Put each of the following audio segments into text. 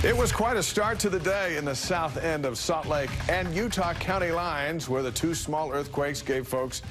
It was quite a start to the day in the south end of Salt Lake and Utah County lines, where the two small earthquakes gave folks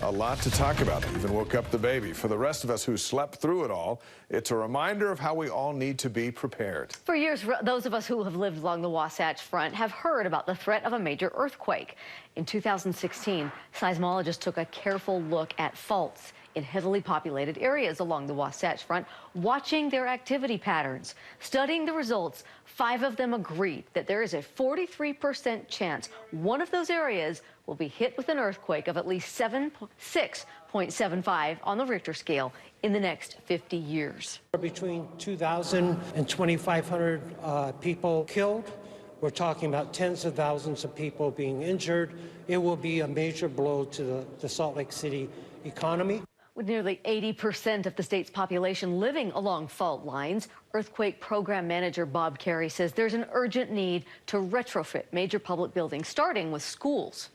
a lot to talk about. They even woke up the baby. For the rest of us who slept through it all, it's a reminder of how we all need to be prepared. For years, those of us who have lived along the Wasatch Front have heard about the threat of a major earthquake. In 2016, seismologists took a careful look at faults in heavily populated areas along the Wasatch Front, watching their activity patterns. Studying the results, 5 of them agreed that there is a 43% chance one of those areas will be hit with an earthquake of at least 6.75 on the Richter scale in the next 50 years. Between 2,000 and 2,500 people killed. We're talking about tens of thousands of people being injured. It will be a major blow to the Salt Lake City economy. With nearly 80% of the state's population living along fault lines, Earthquake Program Manager Bob Carey says there's an urgent need to retrofit major public buildings, starting with schools.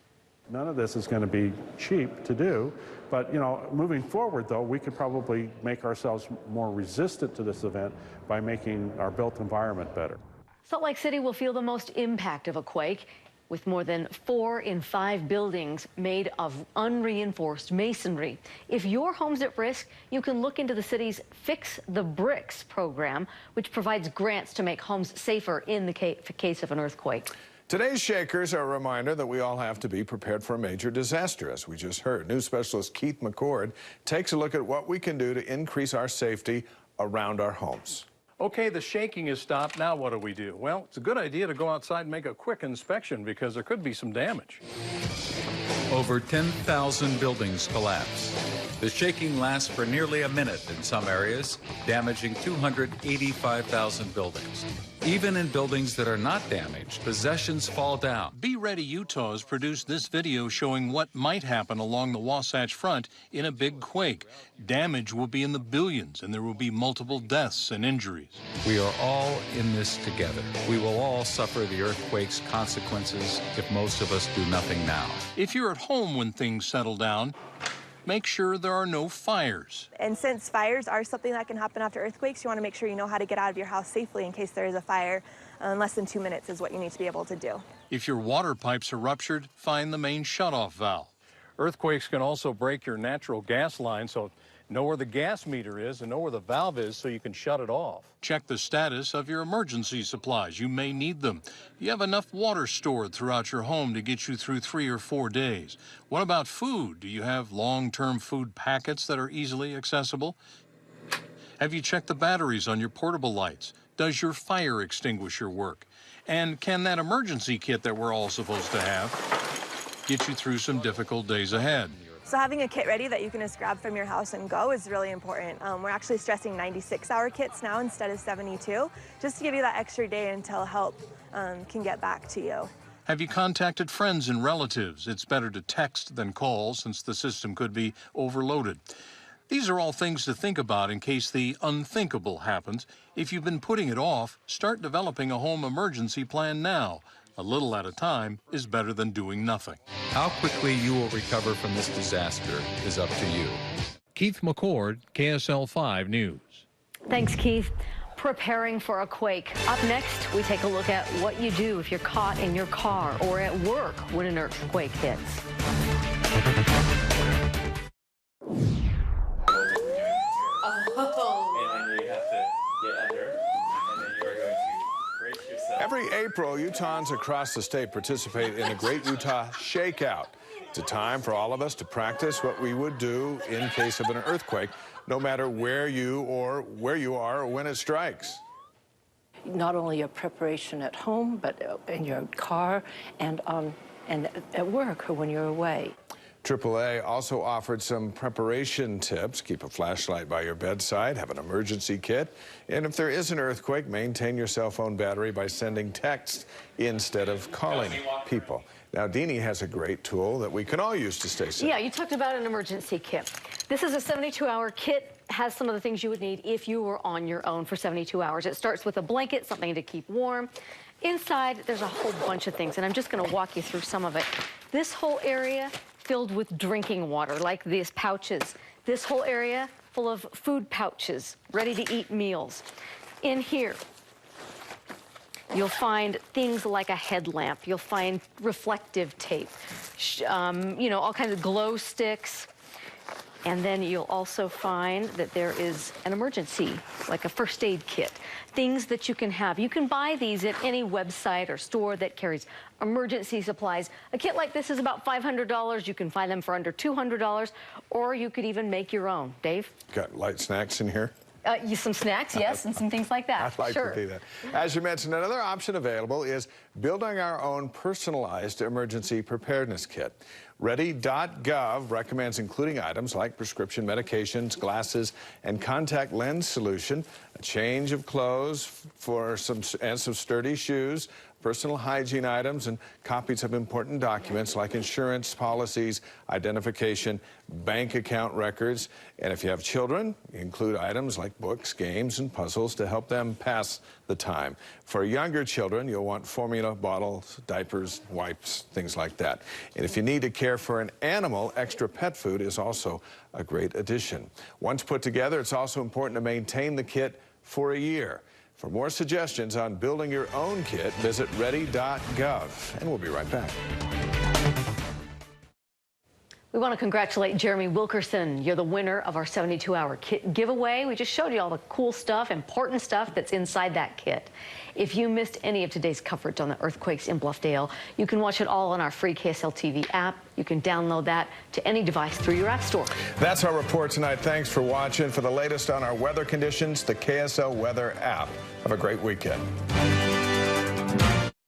None of this is going to be cheap to do, but, moving forward, though, we could probably make ourselves more resistant to this event by making our built environment better. Salt Lake City will feel the most impact of a quake, with more than 4 in 5 buildings made of unreinforced masonry. If your home's at risk, you can look into the city's Fix the Bricks program, which provides grants to make homes safer in the case of an earthquake. Today's Shakers are a reminder that we all have to be prepared for a major disaster, as we just heard. News specialist Keith McCord takes a look at what we can do to increase our safety around our homes. Okay, the shaking is stopped. Now what do? Well, it's a good idea to go outside and make a quick inspection because there could be some damage. Over 10,000 buildings collapse. The shaking lasts for nearly a minute in some areas, damaging 285,000 buildings. Even in buildings that are not damaged, possessions fall down. Be Ready Utah has produced this video showing what might happen along the Wasatch Front in a big quake. Damage will be in the billions, and there will be multiple deaths and injuries. We are all in this together. We will all suffer the earthquake's consequences if most of us do nothing now. If you're at home when things settle down, make sure there are no fires. And since fires are something that can happen after earthquakes, you want to make sure you know how to get out of your house safely in case there is a fire. In less than 2 minutes is what you need to be able to do. If your water pipes are ruptured, find the main shutoff valve. Earthquakes can also break your natural gas line, so know where the gas meter is and know where the valve is so you can shut it off. Check the status of your emergency supplies. You may need them. You have enough water stored throughout your home to get you through 3 or 4 days. What about food? Do you have long-term food packets that are easily accessible? Have you checked the batteries on your portable lights? Does your fire extinguisher work? And can that emergency kit that we're all supposed to have get you through some difficult days ahead? So having a kit ready that you can just grab from your house and go is really important. We're actually stressing 96-hour kits now instead of 72, just to give you that extra day until help can get back to you. Have you contacted friends and relatives? It's better to text than call since the system could be overloaded. These are all things to think about in case the unthinkable happens. If you've been putting it off, start developing a home emergency plan now. A little at a time is better than doing nothing. How quickly you will recover from this disaster is up to you. Keith McCord, KSL 5 News. Thanks, Keith. Preparing for a quake. Up next, we take a look at what you do if you're caught in your car or at work when an earthquake hits. Every April, Utahns across the state participate in the Great Utah Shakeout. It's a time for all of us to practice what we would do in case of an earthquake, no matter where you are or when it strikes. Not only your preparation at home, but in your car and at work or when you're away. AAA also offered some preparation tips. Keep a flashlight by your bedside, have an emergency kit, and if there is an earthquake, maintain your cell phone battery by sending texts instead of calling people. Now, Deanie has a great tool that we can all use to stay safe. Yeah, you talked about an emergency kit. This is a 72-hour kit, has some of the things you would need if you were on your own for 72 hours. It starts with a blanket, something to keep warm. Inside, there's a whole bunch of things, and I'm just going to walk you through some of it. This whole area filled with drinking water, like these pouches. This whole area full of food pouches, ready to eat meals. In here, You'll find things like a headlamp. You'll find reflective tape, you know, all kinds of glow sticks. And then you'll also find that there is an emergency, like a first aid kit, things that you can have. You can buy these at any website or store that carries emergency supplies. A kit like this is about $500. You can find them for under $200, or you could even make your own. Dave? Got light snacks in here? Some snacks, yes, and some things like that. I'd like to do that. As you mentioned, another option available is building our own personalized emergency preparedness kit. Ready.gov recommends including items like prescription medications, glasses, and contact lens solution, a change of clothes and some sturdy shoes, personal hygiene items, and copies of important documents like insurance policies, identification, bank account records. And if you have children, include items like books, games, and puzzles to help them pass the time. For younger children, you'll want formula bottles, diapers, wipes, things like that. And if you need to care for an animal, extra pet food is also a great addition. Once put together, it's also important to maintain the kit for a year. For more suggestions on building your own kit, visit ready.gov. And we'll be right back. We want to congratulate Jeremy Wilkerson. You're the winner of our 72-hour kit giveaway. We just showed you all the cool stuff, important stuff that's inside that kit. If you missed any of today's coverage on the earthquakes in Bluffdale, you can watch it all on our free KSL TV app. You can download that to any device through your app store. That's our report tonight. Thanks for watching. For the latest on our weather conditions, the KSL Weather app. Have a great weekend.